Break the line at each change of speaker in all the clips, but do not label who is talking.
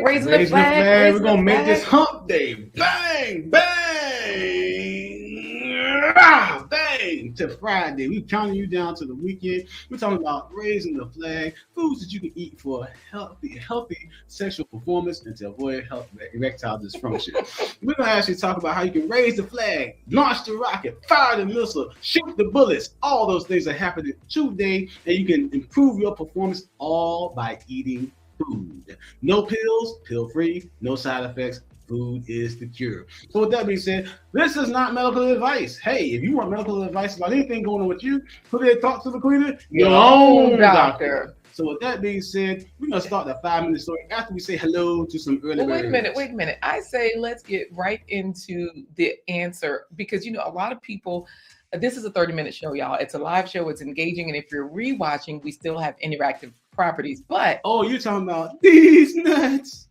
flag, raising the flag.
We're going to make this hump day. Bang, bang to Friday. We're counting you down to the weekend. We're talking about raising the flag, foods that you can eat for healthy sexual performance and to avoid erectile dysfunction. We're going to actually talk about how you can raise the flag, launch the rocket, fire the missile, shoot the bullets. All those things are happening today, and you can improve your performance all by eating food. No pills, pill-free, no side effects. Food is the cure. So with that being said, this is not medical advice. Hey, if you want medical advice about anything going on with you, who did talk to the queen? Your own doctor. So with that being said, we're going to start the 5-minute story after we say hello to some early birds.
Wait a minute. I say let's get right into the answer because, a lot of people, this is a 30-minute show, y'all. It's a live show. It's engaging. And if you're rewatching, we still have interactive properties. But
you're talking about these nuts.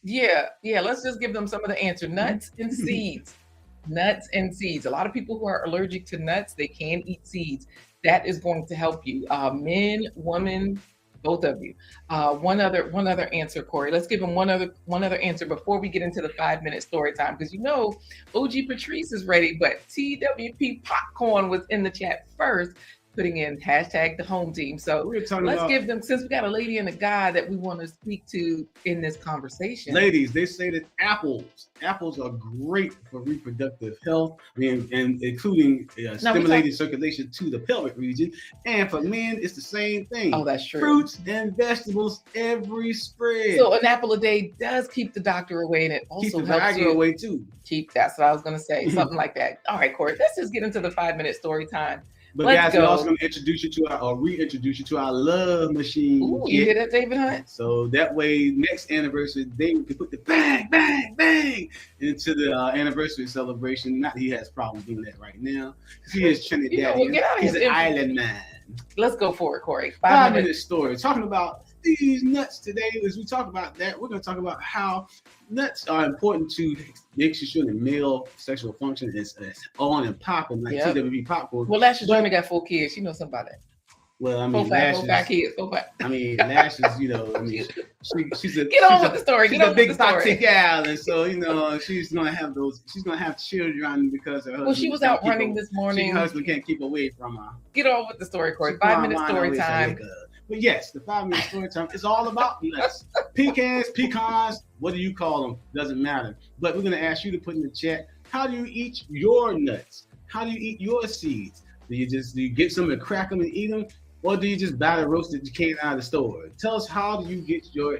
Yeah. Let's just give them some of the answer. Nuts and seeds. Nuts and seeds. A lot of people who are allergic to nuts, they can eat seeds. That is going to help you. Men, women, both of you. One other answer, Corey. Let's give them one other answer before we get into the 5-minute story time. Because OG Patrice is ready, but TWP Popcorn was in the chat first, putting in hashtag the home team. So let's give them, since we got a lady and a guy that we want to speak to in this conversation.
Ladies, they say that apples are great for reproductive health, and including stimulating circulation to the pelvic region. And for men, it's the same thing.
Oh, that's true.
Fruits and vegetables every spread.
So an apple a day does keep the doctor away, and it also helps you
away too.
That's what I was going to say. Something like that. All right, Corey, let's just get into the 5-minute story time.
But guys, we're also going to reintroduce you to our love machine.
Ooh, you hear that, David Hunt?
So that way, next anniversary, David can put the bang, bang, bang into the anniversary celebration. Not that he has problems doing that right now. He is Trinidadian. He's an island man.
Let's go for it, Corey.
5-minute story. Talking about these nuts today. As we talk about that, we're going to talk about how nuts are important to making sure the male sexual function is on and popping like TWP popcorn.
Well, Lashes Jeremy got 4 kids. She knows something about that.
Well, I mean, Lashes.
4 kids. 4
I mean, Lashes. She's a
get on with the story.
She's a big toxic gal, and so she's gonna have those. She's gonna have children because her husband.
Well, she was out running this morning.
Her husband can't keep away from her.
Get on with the story, Corey. 5-minute story time.
But yes, the 5-minute story time is all about nuts. Pecans, what do you call them? Doesn't matter. But we're going to ask you to put in the chat, how do you eat your nuts? How do you eat your seeds? Do you get some and crack them and eat them? Or do you just buy the roasted can out of the store? Tell us, how do you get your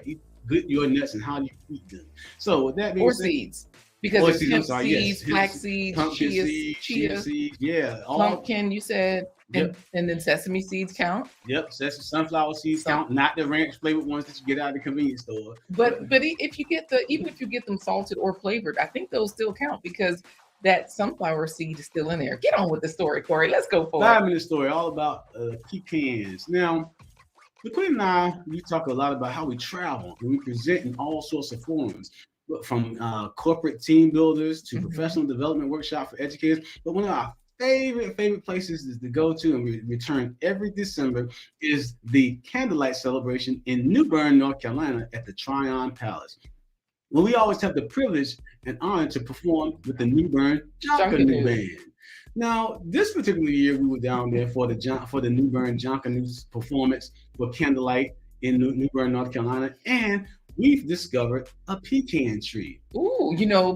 nuts and how do you eat them? So with that being said,
seeds. Because there's hemp seeds, flax seeds, chia
seeds, yeah.
Pumpkin, you said. And then sesame seeds count.
Yep, sunflower seeds count, not the ranch flavored ones that you get out of the convenience store.
But if you get even if you get them salted or flavored, I think those still count because that sunflower seed is still in there. Get on with the story, Corey. Let's go for it.
5-minute story, all about pecans. Now, the Queen and I, we talk a lot about how we travel and we present in all sorts of forms. From corporate team builders to professional development workshop for educators. But one of our favorite places is to go to and return every December is the candlelight celebration in New Bern, North Carolina at the Tryon Palace. Well, we always have the privilege and honor to perform with the New Bern Joncanoe Band. Now, this particular year, we were down there for the New Bern Joncanoe performance for candlelight in New Bern, North Carolina, and we've discovered a pecan tree.
Ooh,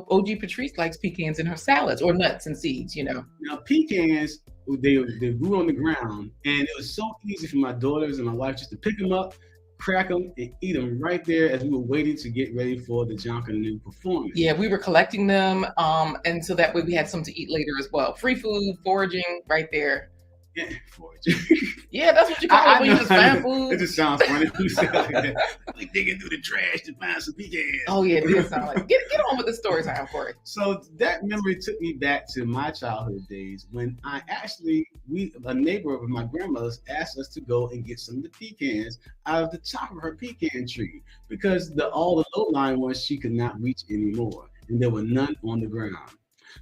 OG Patrice likes pecans in her salads or nuts and seeds, Now,
pecans, they grew on the ground, and it was so easy for my daughters and my wife just to pick them up, crack them, and eat them right there as we were waiting to get ready for the Joncanoe performance.
Yeah, we were collecting them, and so that way we had some to eat later as well. Free food, foraging, right there.
Yeah, foraging.
Yeah, that's what you call it when you just find food.
It just sounds funny. Like digging through the trash to find some pecans.
Oh yeah, it does sound like. Get on with the story time, Corey.
So that memory took me back to my childhood days when a neighbor of my grandmother's asked us to go and get some of the pecans out of the top of her pecan tree because all the low-lying ones she could not reach anymore, and there were none on the ground.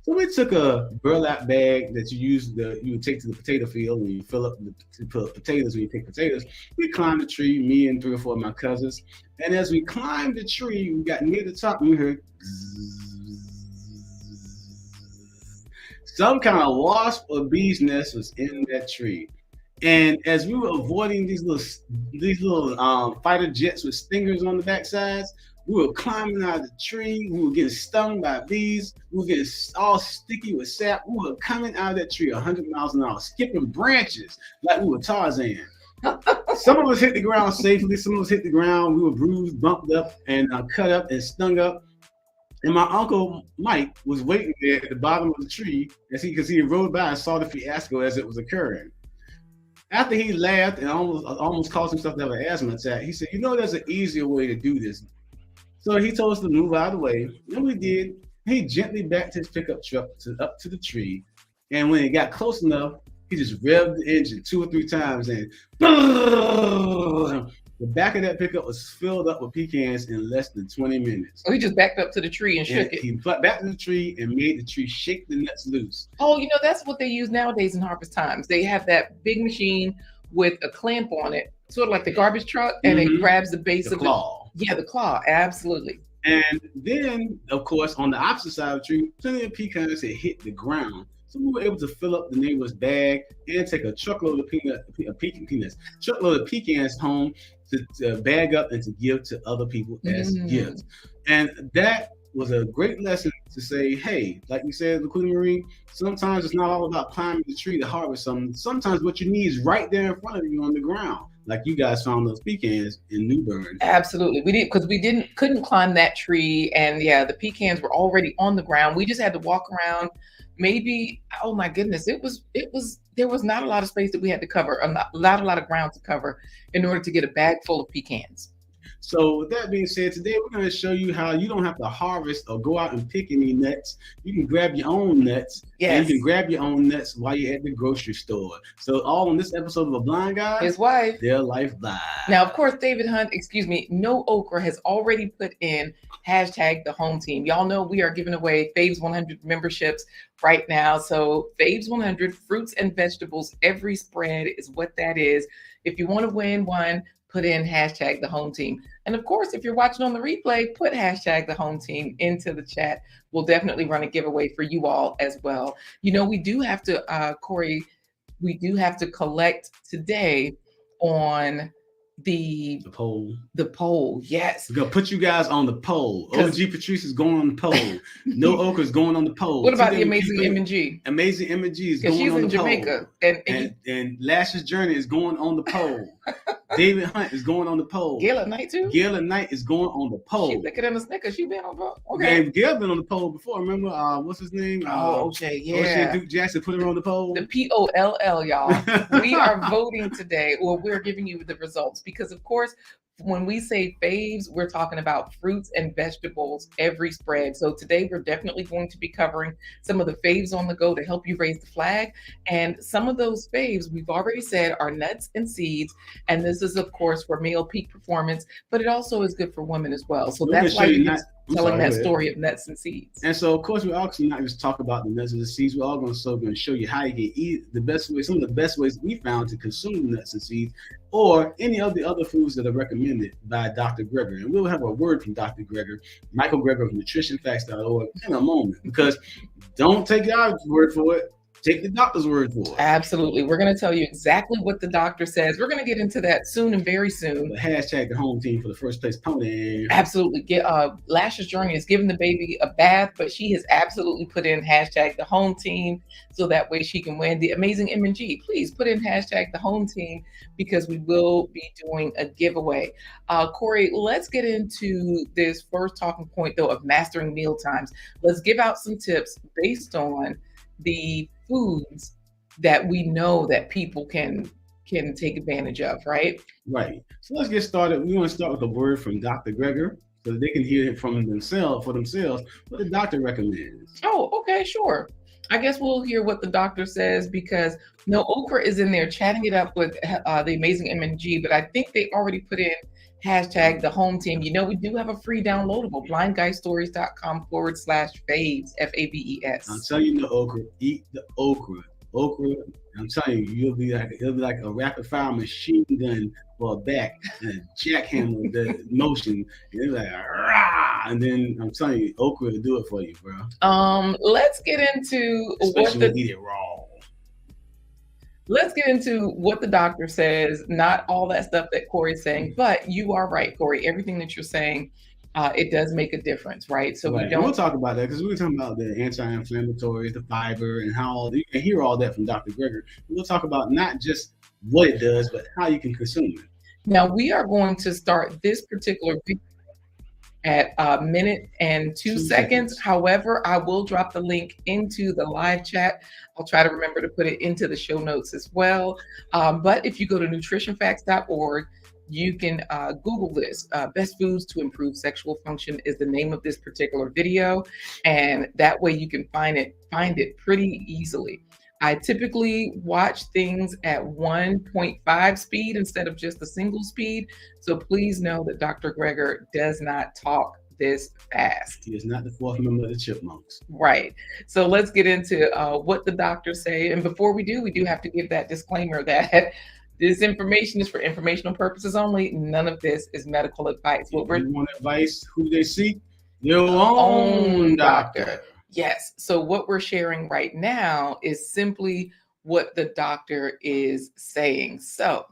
So we took a burlap bag that you would take to the potato field and you fill up to put potatoes when you pick potatoes. We climbed the tree, me and 3 or 4 of my cousins. And as we climbed the tree, we got near the top and we heard some kind of wasp or bee's nest was in that tree. And as we were avoiding these little fighter jets with stingers on the backsides, we were climbing out of the tree. We were getting stung by bees. We were getting all sticky with sap. We were coming out of that tree 100 miles an hour, skipping branches like we were Tarzan. Some of us hit the ground safely. Some of us hit the ground. We were bruised, bumped up, and cut up and stung up. And my uncle Mike was waiting there at the bottom of the tree because he rode by and saw the fiasco as it was occurring. After he laughed and almost caused himself to have an asthma attack, he said, there's an easier way to do this. So he told us to move out of the way, and we did. He gently backed his pickup truck up to the tree, and when it got close enough, he just revved the engine 2 or 3 times, and the back of that pickup was filled up with pecans in less than 20 minutes.
Oh, he just backed up to the tree and shook it.
He backed to the tree and made the tree shake the nuts loose.
Oh, that's what they use nowadays in harvest times. They have that big machine with a clamp on it, sort of like the garbage truck, and it grabs the base of
claw.
The claw, absolutely.
And then, of course, on the opposite side of the tree, plenty of pecans had hit the ground. So we were able to fill up the neighbor's bag and take a truckload of pecans home to bag up and to give to other people as gifts. And that was a great lesson to say, hey, like you said, Queen Marie, sometimes it's not all about climbing the tree to harvest something. Sometimes what you need is right there in front of you on the ground. Like you guys found those pecans in New Bern. Absolutely.
We did, because couldn't climb that tree. And the pecans were already on the ground. We just had to walk around. Maybe, oh my goodness, there was not a lot of space that we had to cover, a lot of ground to cover in order to get a bag full of pecans.
So with that being said, today we're going to show you how you don't have to harvest or go out and pick any nuts. You can grab your own nuts.
Yes.
And you can grab your own nuts while you're at the grocery store. So all in this episode of A Blind Guy,
his wife,
their life blind.
Now, of course, David Hunt, No Okra has already put in hashtag the home team. Y'all know we are giving away Faves 100 memberships right now. So Faves 100 fruits and vegetables, every spread is what that is. If you want to win one, put in hashtag the home team. And of course, if you're watching on the replay, put hashtag the home team into the chat. We'll definitely run a giveaway for you all as well. We do have to, Corey, we do have to collect today on the poll. The poll, yes.
We're gonna put you guys on the poll. OG Patrice is going on the poll. No Okra is going on the poll.
What about the amazing M&G?
Amazing M&G is going on the poll.
She's in Jamaica.
And Lash's Journey is going on the poll. David Hunt is going on the poll.
Gail Knight too?
Gail Knight is going on the poll.
She's thicker than a Snicker. She been on the poll. Okay.
And Gail been on the poll before. Remember, what's his name?
O'Shea, yeah.
O'Shea Duke Jackson put her on the poll.
The POLL, y'all. We are voting today, or we're giving you the results because, of course, when we say faves, we're talking about fruits and vegetables, every spread. So today we're definitely going to be covering some of the faves on the go to help you raise the flag. And some of those faves, we've already said, are nuts and seeds. And this is, of course, for male peak performance, but it also is good for women as well. So that's why you're telling that story of nuts and seeds.
And so, of course, we're also not just talk about the nuts and the seeds. We're all going to show you how you can eat the best way, some of the best ways we found to consume nuts and seeds, or any of the other foods that are recommended by Dr. Greger. And we'll have a word from Dr. Greger, Michael Greger of nutritionfacts.org in a moment, because don't take our word for it. Take the doctor's word for it.
Absolutely. We're going to tell you exactly what the doctor says. We're going to get into that soon and very soon.
The hashtag the home team for the first place pony.
Absolutely. Lash's Journey is giving the baby a bath, but she has absolutely put in hashtag the home team so that way she can win. The amazing M&G, please put in hashtag the home team because we will be doing a giveaway. Corey, let's get into this first talking point, though, of mastering meal times. Let's give out some tips based on the foods that we know that people can take advantage of, right?
Right. So let's get started. We want to start with a word from Dr. Greger so that they can hear it from themselves what the doctor recommends.
Oh, okay, sure. I guess we'll hear what the doctor says because No Okra is in there chatting it up with the amazing M&G, but I think they already put in Hashtag the home team. You know, we do have a free downloadable, blindguystories.com/faves,
I'm
FAVES.
telling you, the okra, eat the okra. Okra, I'm telling you, it'll be like a rapid fire machine gun for a back and a jackhammer the motion. And it's like rah! And then I'm telling you, okra will do it for you, bro.
Let's get into
Especially when you eat it raw.
Let's get into what the doctor says, not all that stuff that Corey's saying, but you are right, Corey. Everything that you're saying, it does make a difference, right? So
right.
we don't.
We'll talk about that because we were talking about the anti-inflammatories, the fiber, and how you can hear all that from Dr. Greger. We'll talk about not just what it does, but how you can consume it.
Now we are going to start this particular video at a minute and 2 seconds. However, I will drop the link into the live chat. I'll try to remember to put it into the show notes as well. But if you go to nutritionfacts.org, you can Google this. Best foods to improve sexual function is the name of this particular video. And that way you can find it pretty easily. I typically watch things at 1.5 speed instead of just a single speed. So please know that Dr. Greger does not talk this fast.
He is not the fourth member of the Chipmunks.
Right. So let's get into what the doctors say. And before we do have to give that disclaimer that this information is for informational purposes only. None of this is medical advice.
What you want advice, who they seek? Your own doctor.
Yes. So what we're sharing right now is simply what the doctor is saying. So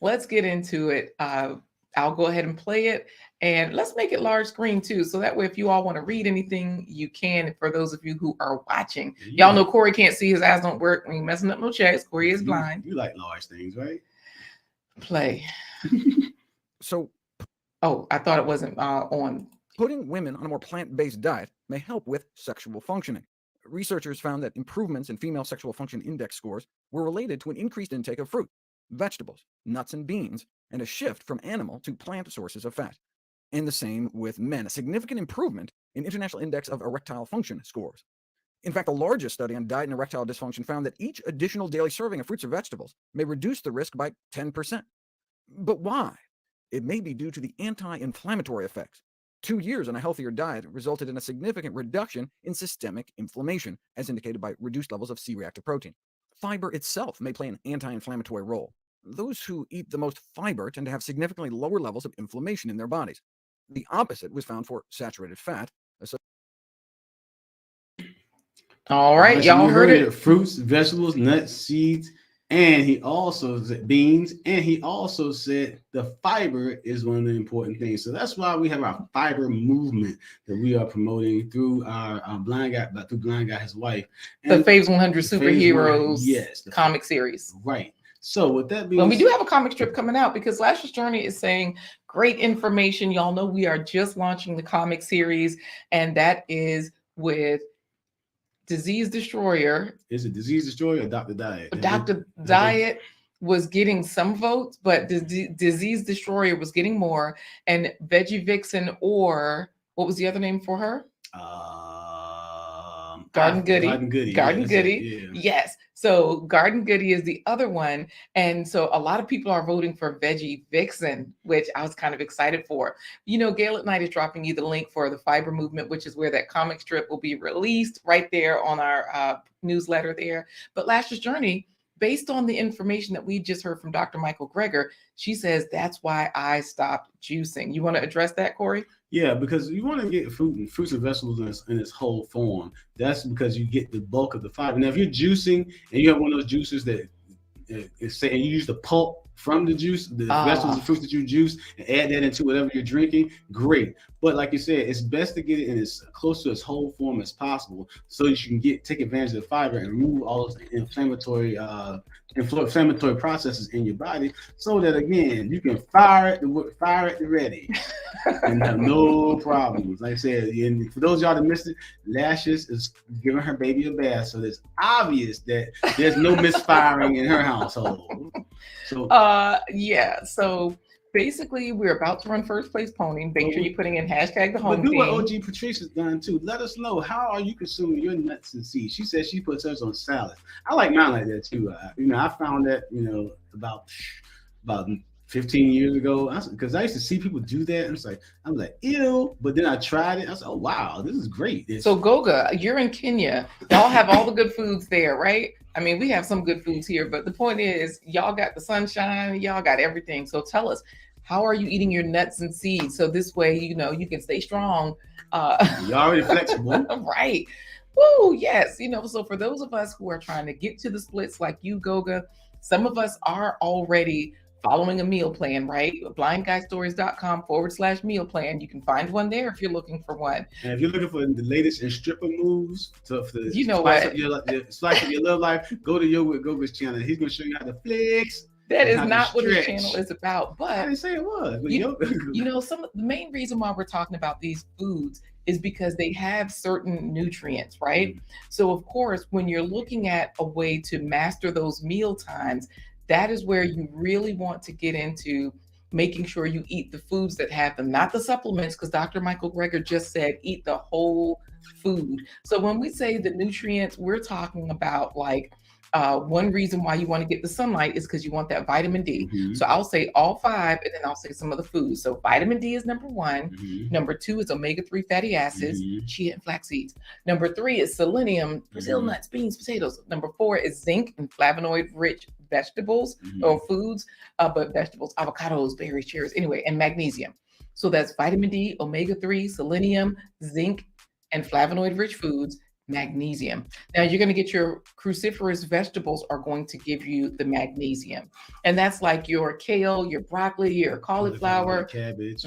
let's get into it. I'll go ahead and play it, and let's make it large screen too. So that way, if you all want to read anything, you can. For those of you who are watching, y'all know Corey can't see, his eyes don't work. We ain't messing up no checks. Corey is blind.
You like large things, right?
Play.
So,
I thought it wasn't on.
Putting women on a more plant-based diet may help with sexual functioning. Researchers found that improvements in female sexual function index scores were related to an increased intake of fruit, vegetables, nuts and beans, and a shift from animal to plant sources of fat. And the same with men, a significant improvement in International Index of Erectile Function scores. In fact, the largest study on diet and erectile dysfunction found that each additional daily serving of fruits or vegetables may reduce the risk by 10%. But why? It may be due to the anti-inflammatory effects. 2 years on a healthier diet resulted in a significant reduction in systemic inflammation, as indicated by reduced levels of C-reactive protein. Fiber itself may play an anti-inflammatory role. Those who eat the most fiber tend to have significantly lower levels of inflammation in their bodies. The opposite was found for saturated fat.
All right, y'all heard it.
Fruits, vegetables, nuts, seeds, and he also said beans, and he also said the fiber is one of the important things. So that's why we have our fiber movement that we are promoting through our Blind Guy, his wife.
And the Faves 100 Superheroes comic series.
Right. So with that being
said, we do have a comic strip coming out because Lash's Journey is saying great information. Y'all know we are just launching the comic series, and that is with Disease Destroyer.
Is it Disease Destroyer or Dr. Diet?
Dr. Diet was getting some votes, but Disease Destroyer was getting more. And Veggie Vixen, or what was the other name for her? Garden Goody. Garden Goody. Yeah. Yes. So Garden Goody is the other one. And so a lot of people are voting for Veggie Vixen, which I was kind of excited for. You know, Gail at Night is dropping you the link for the Fiber Movement, which is where that comic strip will be released right there on our newsletter there. But Lash's Journey, based on the information that we just heard from Dr. Michael Greger, she says that's why I stopped juicing. You want to address that, Corey?
Yeah, because you want to get fruits and vegetables in its whole form. That's because you get the bulk of the fiber. Now, if you're juicing and you have one of those juicers that say you use the pulp from the juice, the vegetables and fruits that you juice, and add that into whatever you're drinking, great. But like you said, it's best to get it in as close to its whole form as possible, so that you can take advantage of the fiber and remove all those inflammatory processes in your body, so that again you can fire at the ready and have no problems. Like I said, and for those of y'all that missed it, Lashes is giving her baby a bath, so it's obvious that there's no misfiring in her household. So
yeah, so basically we're about to run first place pony. Make sure you're putting in hashtag the home
team. But do what
team.
OG Patricia's done too. Let us know, how are you consuming your nuts and seeds? She says she puts hers on salad. I like mine like that too. I found that about 15 years ago, because I used to see people do that. And I'm like, ew. But then I tried it. I was like, oh, wow, this is great.
So Goga, you're in Kenya. Y'all have all the good foods there, right? I mean, we have some good foods here, but the point is, y'all got the sunshine, y'all got everything. So tell us, how are you eating your nuts and seeds? So this way, you know, you can stay strong.
You're already flexible.
Right. Woo, yes. You know, so for those of us who are trying to get to the splits like you, Goga, some of us are already following a meal plan, right? blindguystories.com/meal plan. You can find one there if you're looking for one.
And if you're looking for the latest in stripper moves to
you know
spice
what?
Spice up your love life, go to Yoga Goga's channel. He's going to show you how to flex.
That is not what his channel is about. But
I didn't say it was. But
you know, the main reason why we're talking about these foods is because they have certain nutrients, right? So of course, when you're looking at a way to master those meal times, that is where you really want to get into making sure you eat the foods that have them, not the supplements, because Dr. Michael Greger just said eat the whole food. So when we say the nutrients, we're talking about like one reason why you want to get the sunlight is because you want that vitamin D. So I'll say all 5, and then I'll say some of the foods. So vitamin D is number 1. Number 2 is omega-3 fatty acids, chia and flax seeds. Number 3 is selenium, Brazil nuts, beans, potatoes. Number 4 is zinc and flavonoid rich vegetables or foods, but vegetables, avocados, berries, cherries, anyway, and magnesium. So that's vitamin D, omega-3, selenium, zinc, and flavonoid rich foods. Magnesium. Now you're going to get your cruciferous vegetables are going to give you the magnesium. And that's like your kale, your broccoli, your cauliflower,
cabbage,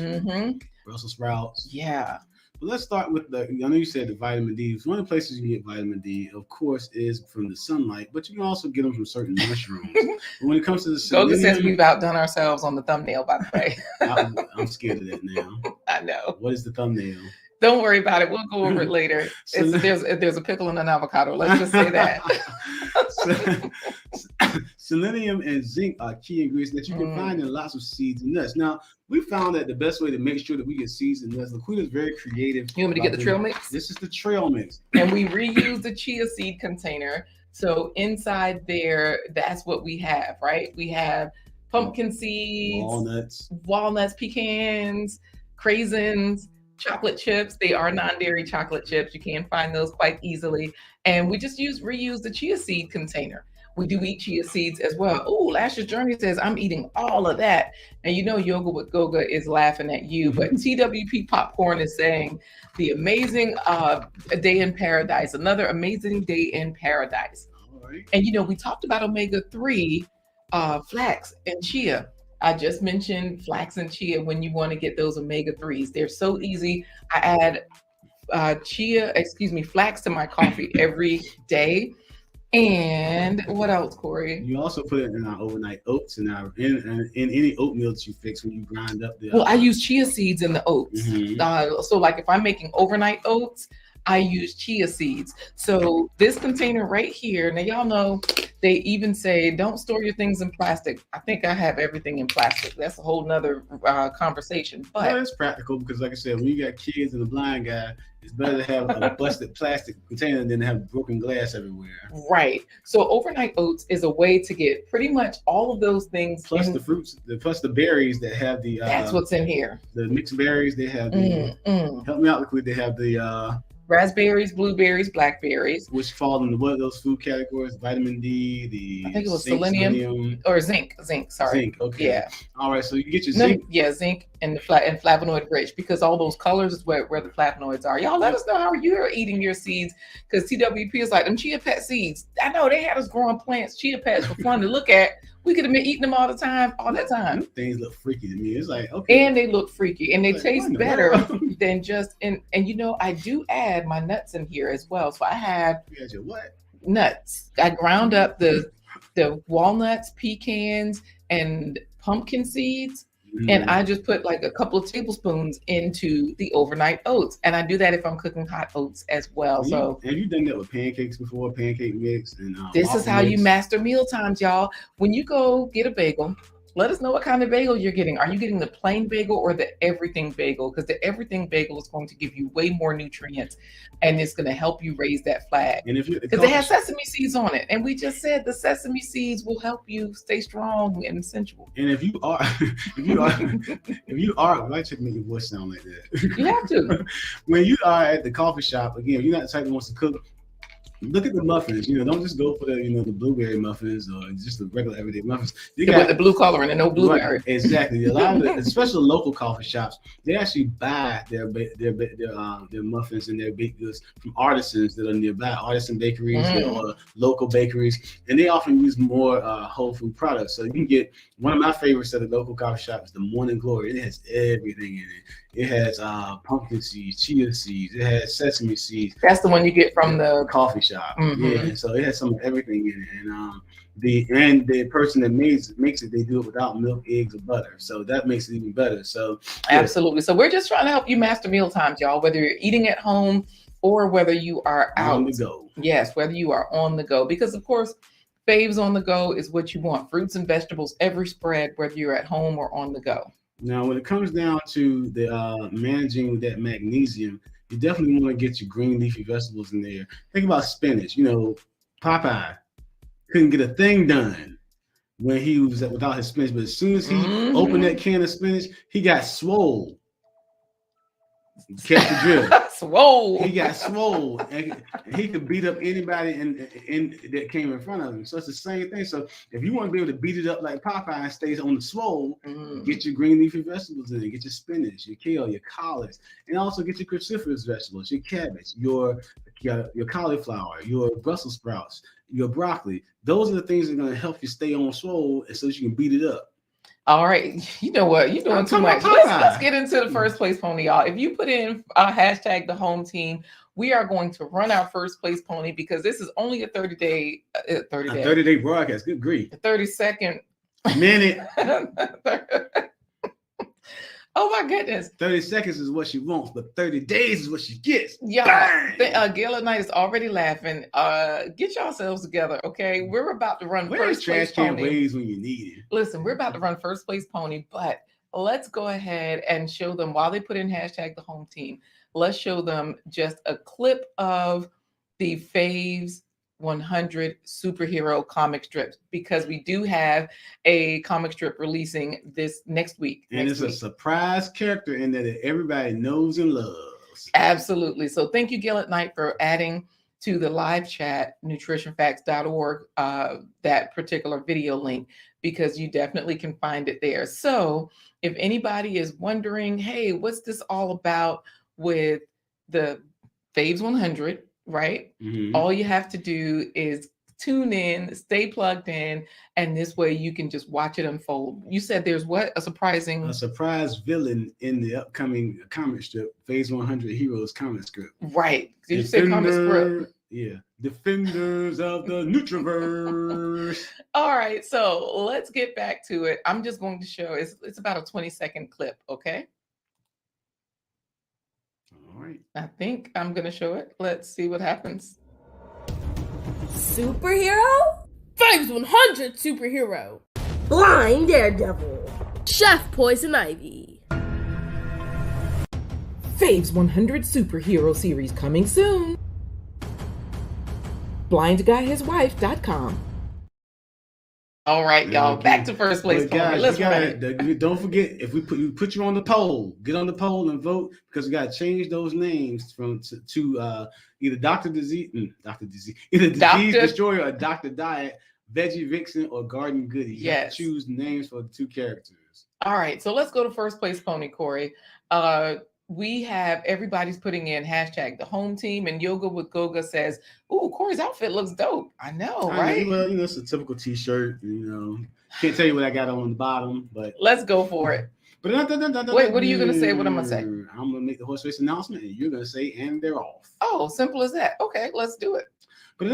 Brussels sprouts.
Yeah.
But let's start with I know you said the vitamin D. One of the places you get vitamin D, of course, is from the sunlight, but you can also get them from certain mushrooms. But when it comes to the
Goga says we've outdone ourselves on the thumbnail, by the way.
I'm scared of that now.
I know.
What is the thumbnail?
Don't worry about it. We'll go over it later. There's a pickle and an avocado. Let's just say that.
Selenium and zinc are key ingredients that you can find in lots of seeds and nuts. Now, we found that the best way to make sure that we get seeds and nuts, Laquita is very creative.
You want me to get the trail mix?
This is the trail mix.
And we reuse the chia seed container. So inside there, that's what we have, right? We have pumpkin seeds, walnuts, pecans, craisins, chocolate chips. They are non-dairy chocolate chips. You can find those quite easily. And we just reuse the chia seed container. We do eat chia seeds as well. Oh, Lash's Journey says, I'm eating all of that. And you know, Yoga with Goga is laughing at you, but TWP Popcorn is saying the amazing day in paradise, another amazing day in paradise.
Right.
And you know, we talked about omega-3, flax and chia. I just mentioned flax and chia when you want to get those omega-3s. They're so easy. I add flax to my coffee every day. And what else, Corey?
You also put it in our overnight oats and in any oatmeal that you fix when you grind up the.
Well, I use chia seeds in the oats. So like if I'm making overnight oats, I use chia seeds. So this container right here, now y'all know they even say don't store your things in plastic. I think I have everything in plastic. That's a whole nother conversation. But
well, it's practical because like I said, when you got kids and a blind guy, it's better to have a busted plastic container than to have broken glass everywhere.
Right. So overnight oats is a way to get pretty much all of those things.
Plus the fruits, plus the berries that have the.
That's what's in here.
The mixed berries, they have the. Help me out, Liquid. They have the.
Raspberries, blueberries, blackberries.
Which fall into what of those food categories? Vitamin D,
I think it was selenium or zinc. Sorry.
Zinc. Okay.
Yeah.
All right. So you get your zinc.
Yeah, zinc and flavonoid rich, because all those colors is where the flavonoids are. Y'all let us know how you're eating your seeds, because TWP is like them chia pet seeds. I know they had us growing plants, chia pets for fun to look at. We could have been eating them all that time.
Them things look freaky to me. It's like, okay.
And they look freaky and they taste better than just and you know, I do add my nuts in here as well. So I have
your what?
Nuts. I ground up the walnuts, pecans, and pumpkin seeds. And I just put like a couple of tablespoons into the overnight oats. And I do that if I'm cooking hot oats as well. So
have you done that with pancakes before? Pancake mix and
this is how you master meal times, y'all. When you go get a bagel Let us know what kind of bagel you're getting. Are you getting the plain bagel or the everything bagel? Because the everything bagel is going to give you way more nutrients, and it's going to help you raise that flag.
And if you
Because it has sesame seeds on it, and we just said the sesame seeds will help you stay strong and sensual.
And if you are, why should make your voice sound like that?
You have to.
When you are at the coffee shop, again, you're not the type that wants to cook. Look at the muffins. Don't just go for the the blueberry muffins or just the regular everyday muffins.
With the blue coloring and no blueberry.
Right, exactly. A lot of the, especially local coffee shops, they actually buy their muffins and their baked goods from artisans that are nearby, artisan bakeries or local bakeries, and they often use more whole food products. So you can get one of my favorites at the local coffee shop is the Morning Glory. It has everything in it. It has pumpkin seeds, chia seeds. It has sesame seeds.
That's the one you get from the
coffee shop. Yeah, so it has some of everything in it, and the person that makes it, they do it without milk, eggs, or butter. So that makes it even better. So
absolutely. So we're just trying to help you master Mealtimes, y'all. Whether you're eating at home or whether you are out
on the go.
Yes, whether you are on the go, because of course, faves on the go is what you want. Fruits and vegetables, every spread, whether you're at home or on the go.
Now, when it comes down to the managing that magnesium, you definitely want to get your green leafy vegetables in there. Think about spinach. Popeye couldn't get a thing done when he was without his spinach, but as soon as he opened that can of spinach, he got swole. Catch the drift.
Swole.
He got swole, and he could beat up anybody in that came in front of him. So it's the same thing. So if you want to be able to beat it up like Popeye and stays on the swole, get your green leafy vegetables in there. Get your spinach, your kale, your collards, and also get your cruciferous vegetables, your cabbage, your cauliflower, your Brussels sprouts, your broccoli. Those are the things that are going to help you stay on swole, and so that you can beat it up.
All right, you know what? You're doing too much. Let's get into the first place pony, y'all. If you put in hashtag the home team, we are going to run our first place pony because this is only a 30-day
broadcast. Good grief.
30-second
minute.
Oh my goodness.
30 seconds is what she wants, but 30 days is what she gets.
Yeah. Gail at Night is already laughing. Get yourselves together, okay? We're about to run first place pony.
Trash can ways when you need it.
Listen, we're about to run first place pony, but let's go ahead and show them while they put in hashtag the home team. Let's show them just a clip of the Faves 100 superhero comic strips, because we do have a comic strip releasing this next week.
And it's a surprise character in there that everybody knows and loves.
Absolutely. So thank you, Gail at Night, for adding to the live chat, nutritionfacts.org, that particular video link, because you definitely can find it there. So if anybody is wondering, hey, what's this all about with the Faves 100, right? All you have to do is tune in, stay plugged in, and this way you can just watch it unfold. You said there's what? A surprise
villain in the upcoming comic strip, Phase 100 Heroes comic strip.
Right. Did you say comic strip?
Yeah. Defenders of the Nutriverse.
All right. So let's get back to it. I'm just going to show, it's about a 20-second clip, okay?
All right.
I think I'm going to show it. Let's see what happens.
Superhero?
Faves 100 superhero.
Blind Daredevil.
Chef Poison Ivy.
Faves 100 superhero series coming soon. BlindGuyHisWife.com. All right, y'all. Back to first place.
Guys, don't forget, if we put you on the poll, get on the poll and vote, because we got to change those names to either Dr. Disease, either Disease Destroyer or Dr. Diet, Veggie Vixen, or Garden Goodie. You have to choose names for the two characters.
All right, so let's go to first place pony, Corey. We have everybody's putting in hashtag the home team, and Yoga with Goga says, "Ooh, Corey's outfit looks dope." I know, right?
Well, it's a typical t-shirt. Can't tell you what I got on the bottom, but
let's go for it.
But
wait, what are you gonna say? What I'm gonna say?
I'm gonna make the horse race announcement, and you're gonna say, "And they're off."
Oh, simple as that. Okay, let's do it.
Good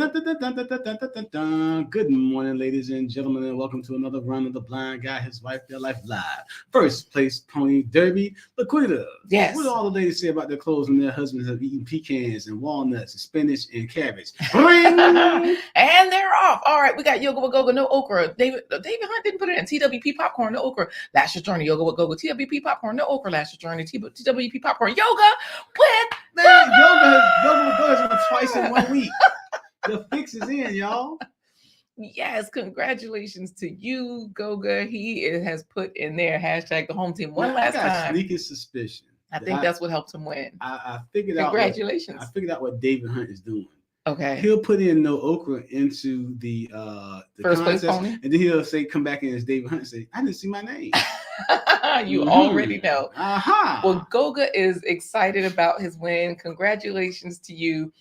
morning, ladies and gentlemen, and welcome to another run of the Blind Guy, His Wife, Their Life Live. First place pony derby, Laquita.
Yes.
What do all the ladies say about their clothes when their husbands have eaten pecans and walnuts and spinach and cabbage?
And they're off. All right, we got Yoga with Goga, no okra. David Hunt didn't put it in. TWP popcorn, no okra. Last year's journey, Yoga with Goga. TWP popcorn, no okra. Last year's journey, TWP popcorn. Yoga with
Yoga goes twice in 1 week. The fix is in, y'all.
Yes, congratulations to you, Goga. He has put in there hashtag the home team one last
I got
time.
Sneaking suspicion.
I think that's what helped him win.
I figured out.
Congratulations.
I figured out what David Hunt is doing.
Okay.
He'll put in no okra into the
first place
contest,
pony,
and then he'll say, "Come back in as David Hunt and say, I didn't see my name."
You already know.
Aha.
Well, Goga is excited about his win. Congratulations to you.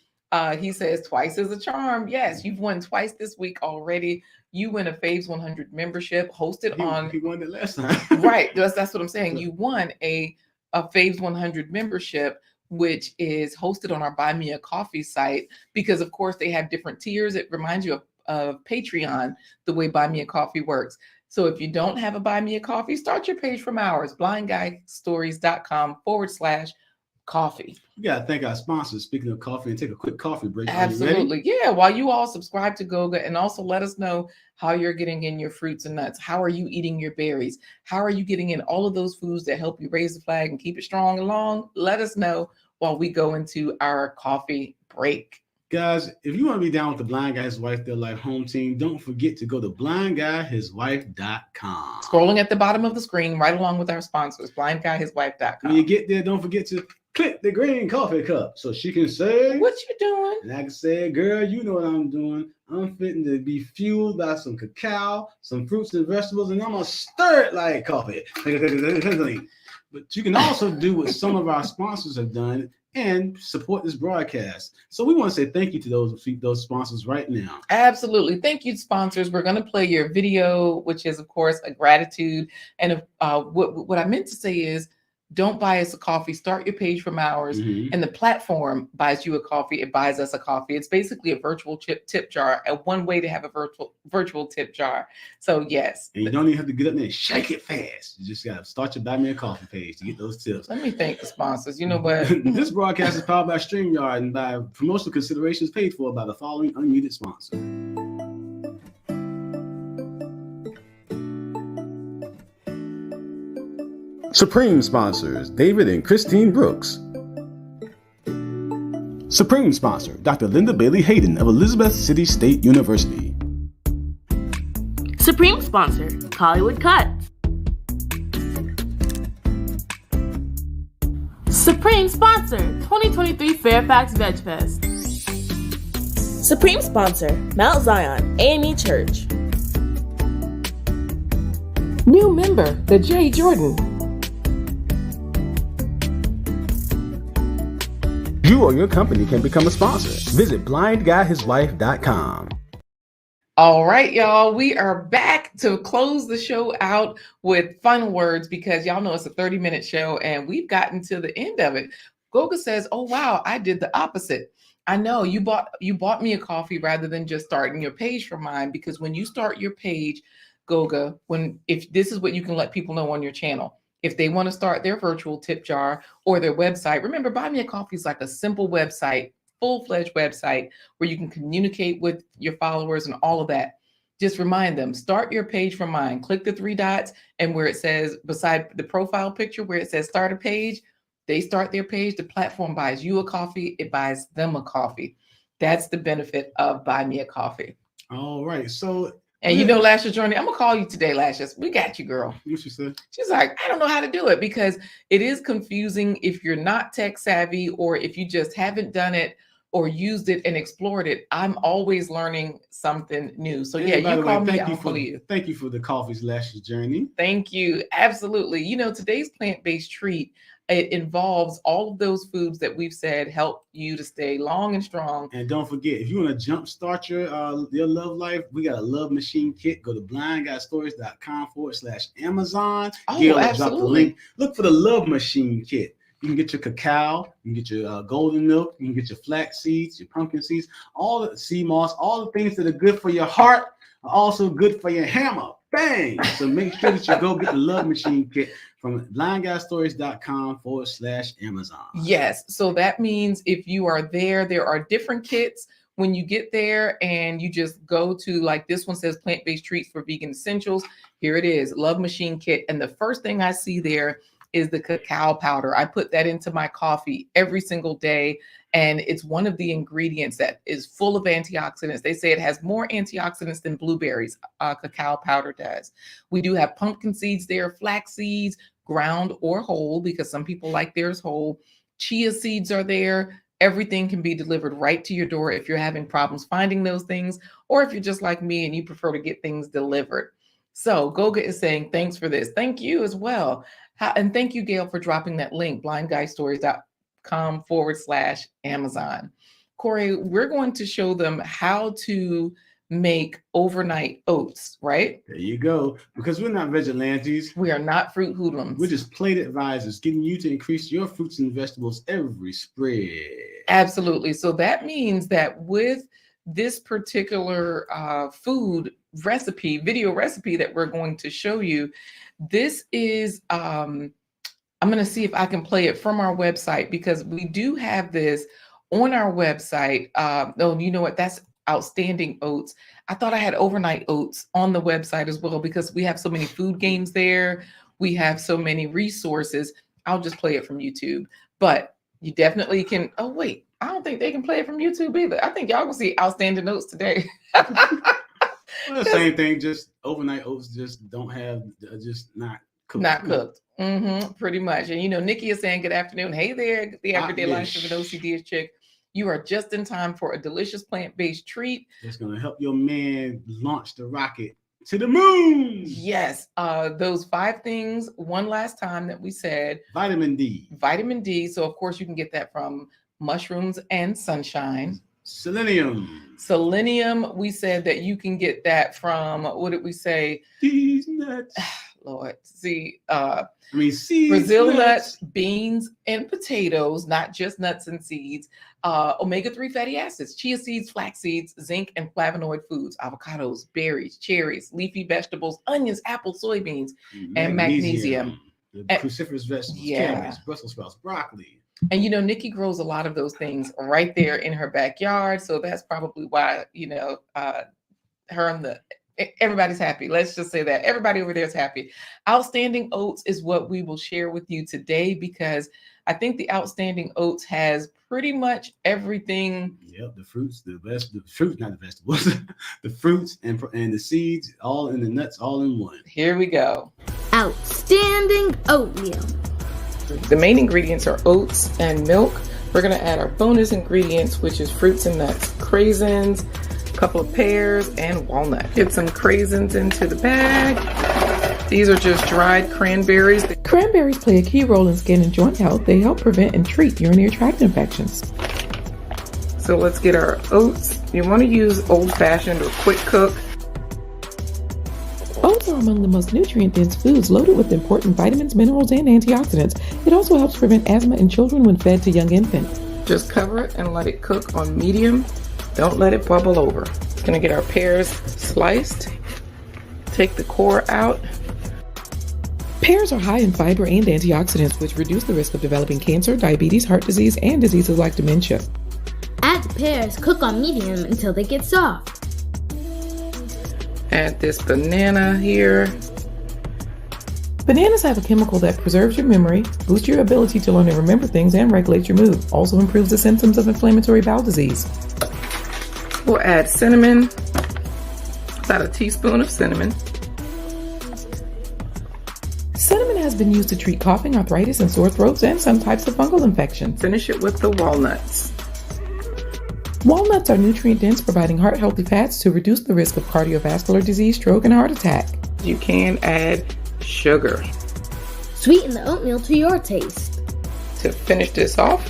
He says twice is a charm. Yes, you've won twice this week already. You win a Faves 100 membership hosted on.
He won it last time.
Right. That's what I'm saying. You won a Faves 100 membership, which is hosted on our Buy Me a Coffee site, because of course they have different tiers. It reminds you of Patreon, the way Buy Me a Coffee works. So if you don't have a Buy Me a Coffee, start your page from ours, blindguystories.com/coffee.
We gotta thank our sponsors. Speaking of coffee, and take a quick coffee break.
Absolutely. Yeah. While you all subscribe to Goga, and also let us know how you're getting in your fruits and nuts. How are you eating your berries? How are you getting in all of those foods that help you raise the flag and keep it strong and long? Let us know while we go into our coffee break.
Guys, if you want to be down with the Blind Guy, His Wife, Their Life home team, don't forget to go to blindguyhiswife.com.
Scrolling at the bottom of the screen, right along with our sponsors, blindguyhiswife.com.
When you get there, don't forget to click the green coffee cup so she can say,
"What you doing?"
And I can say, "Girl, you know what I'm doing. I'm fitting to be fueled by some cacao, some fruits and vegetables, and I'm going to stir it like coffee." But you can also do what some of our sponsors have done and support this broadcast. So we want to say thank you to those sponsors right now.
Absolutely. Thank you, sponsors. We're going to play your video, which is, of course, a gratitude. And what I meant to say is, don't buy us a coffee. Start your page from ours. And the platform buys you a coffee. It buys us a coffee. It's basically a virtual tip jar, one way to have a virtual tip jar. So yes.
And you don't even have to get up there and shake it fast. You just got to start your Buy Me a Coffee page to get those tips.
Let me thank the sponsors. You know what?
This broadcast is powered by StreamYard and by promotional considerations paid for by the following unmuted sponsor. Supreme sponsors, David and Christine Brooks. Supreme sponsor, Dr. Linda Bailey Hayden of Elizabeth City State University.
Supreme sponsor, Hollywood Cuts. Supreme sponsor, 2023 Fairfax Veg Fest.
Supreme sponsor, Mount Zion AME Church.
New member, the J. Jordan.
You or your company can become a sponsor. Visit blindguyhiswife.com.
All right, y'all. We are back to close the show out with final words, because y'all know it's a 30-minute show and we've gotten to the end of it. Goga says, "Oh wow, I did the opposite. I know you bought me a coffee rather than just starting your page for mine, because when you start your page, Goga, if this is what you can let people know on your channel. If they want to start their virtual tip jar or their website, remember, Buy Me a Coffee is like a simple website, full-fledged website where you can communicate with your followers and all of that. Just remind them, start your page from mine. Click the 3 dots, and where it says, beside the profile picture, where it says start a page, they start their page. The platform buys you a coffee. It buys them a coffee. That's the benefit of Buy Me a Coffee.
All right. So,
and you know, Lashes Journey, I'm going to call you today, Lashes. We got you, girl.
What she said?
She's like, I don't know how to do it, because it is confusing if you're not tech savvy, or if you just haven't done it or used it and explored it. I'm always learning something new. So yeah, you call me, I'll call you.
Thank you for the Coffee's Lashes Journey.
Thank you. Absolutely. You know, today's plant-based treat, it involves all of those foods that we've said help you to stay long and strong.
And don't forget, if you want to jumpstart your love life, we got a love machine kit. Go to blindguystories.com/Amazon.
Oh,
Gail will
absolutely.
drop the link. Look for the love machine kit. You can get your cacao, you can get your golden milk, you can get your flax seeds, your pumpkin seeds, all the sea moss, all the things that are good for your heart are also good for your hammer. Bang! So make sure that you go get the Love Machine kit from blindguystories.com/Amazon.
Yes. So that means if you are there are different kits. When you get there and you just go to, like, this one says plant-based treats for vegan essentials. Here it is, Love Machine kit. And the first thing I see there is the cacao powder. I put that into my coffee every single day. And it's one of the ingredients that is full of antioxidants. They say it has more antioxidants than blueberries. Cacao powder does. We do have pumpkin seeds there, flax seeds, ground or whole, because some people like theirs whole. Chia seeds are there. Everything can be delivered right to your door if you're having problems finding those things, or if you're just like me and you prefer to get things delivered. So Goga is saying, thanks for this. Thank you as well. And thank you, Gail, for dropping that link, blindguystories.com/Amazon. Corey, we're going to show them how to make overnight oats, right?
There you go. Because we're not vigilantes.
We are not fruit hoodlums.
We're just plate advisors, getting you to increase your fruits and vegetables every spread.
Absolutely. So that means that with this particular video recipe that we're going to show you, this is, I'm going to see if I can play it from our website, because we do have this on our website. Oh, you know what? That's outstanding oats. I thought I had overnight oats on the website as well, because we have so many food games there. We have so many resources. I'll just play it from YouTube, but you definitely can. Oh, wait, I don't think they can play it from YouTube either. I think y'all gonna see outstanding oats today.
Well, the same thing, just overnight oats just don't have, just not cooked.
Not cooked. Pretty much. And Nikki is saying good afternoon. Hey there, the Everyday Life of an OCD chick. You are just in time for a delicious plant-based treat.
It's going to help your man launch the rocket to the moon.
Yes. Those 5 things, one last time that we said.
Vitamin D.
Vitamin D. So, of course, you can get that from mushrooms and sunshine.
Selenium.
Selenium, we said that you can get that from, what did we say?
These nuts.
Lord, see,
seeds,
Brazil nuts, beans, and potatoes, not just nuts and seeds. Omega-3 fatty acids, chia seeds, flax seeds, zinc and flavonoid foods, avocados, berries, cherries, leafy vegetables, onions, apples, soybeans, and magnesium.
The cruciferous veggies, cherries, Brussels sprouts, broccoli.
And Nikki grows a lot of those things right there in her backyard, so that's probably why her and everybody's happy. Let's just say that everybody over there is happy. Outstanding oats is what we will share with you today, because I think the Outstanding Oats has pretty much everything.
Yep, the fruits, not the vegetables, the fruits and the seeds, all in the nuts, all in one.
Here we go.
Outstanding oatmeal.
The main ingredients are oats and milk. We're going to add our bonus ingredients, which is fruits and nuts, craisins, a couple of pears, and walnut. Get some craisins into the bag. These are just dried cranberries.
Cranberries play a key role in skin and joint health. They help prevent and treat urinary tract infections.
So let's get our oats. You want to use old-fashioned or quick cook.
Oats are among the most nutrient-dense foods, loaded with important vitamins, minerals, and antioxidants. It also helps prevent asthma in children when fed to young infants.
Just cover it and let it cook on medium. Don't let it bubble over. It's going to get our pears sliced. Take the core out.
Pears are high in fiber and antioxidants, which reduce the risk of developing cancer, diabetes, heart disease, and diseases like dementia.
Add the pears, cook on medium until they get soft.
Add this banana here.
Bananas have a chemical that preserves your memory, boosts your ability to learn and remember things, and regulates your mood. Also improves the symptoms of inflammatory bowel disease.
We'll add cinnamon, about a teaspoon of cinnamon.
Cinnamon has been used to treat coughing, arthritis, and sore throats, and some types of fungal infections.
Finish it with the walnuts.
Walnuts are nutrient-dense, providing heart-healthy fats to reduce the risk of cardiovascular disease, stroke, and heart attack.
You can add sugar.
Sweeten the oatmeal to your taste.
To finish this off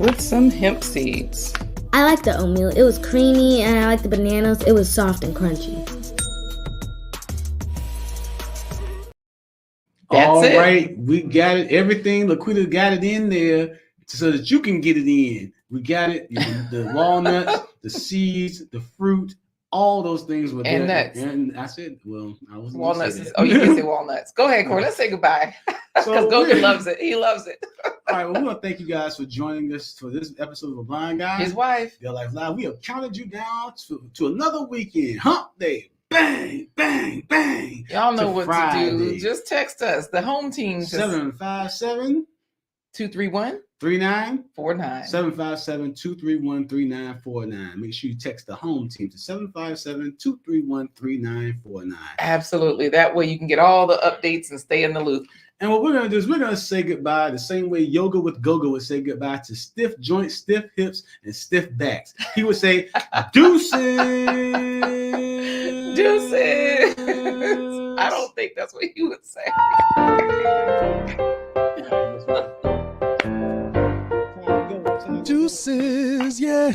with some hemp seeds.
I like the oatmeal. It was creamy, and I like the bananas. It was soft and crunchy.
That's
All
it.
right, we got it. Everything, Laquita got it in there so that you can get it in. We got it. The walnuts, the seeds, the fruit, all those things were
And
there.
nuts.
And I said, well, I wasn't
Walnuts.
gonna say that.
Oh, you can say walnuts. Go ahead, Corey. Let's say goodbye. Because
So
Gogan loves it. He loves it.
All right, well, we want to thank you guys for joining us for this episode of A Blind Guy.
His wife.
Their Life Live. We have counted you down to another weekend. Hump day. Bang, bang, bang.
Y'all know what
Friday.
to do. Just text us. The home team.
757
231
39
49.
757-231-3949. Make sure you text the home team to 757-231-3949.
Absolutely. That way you can get all the updates and stay in the loop.
And what we're going to do is we're going to say goodbye the same way Yoga with Gogo would say goodbye to stiff joints, stiff hips, and stiff backs. He would say, deuces.
Deuces. I don't think that's what he would say.
Deuces, yeah.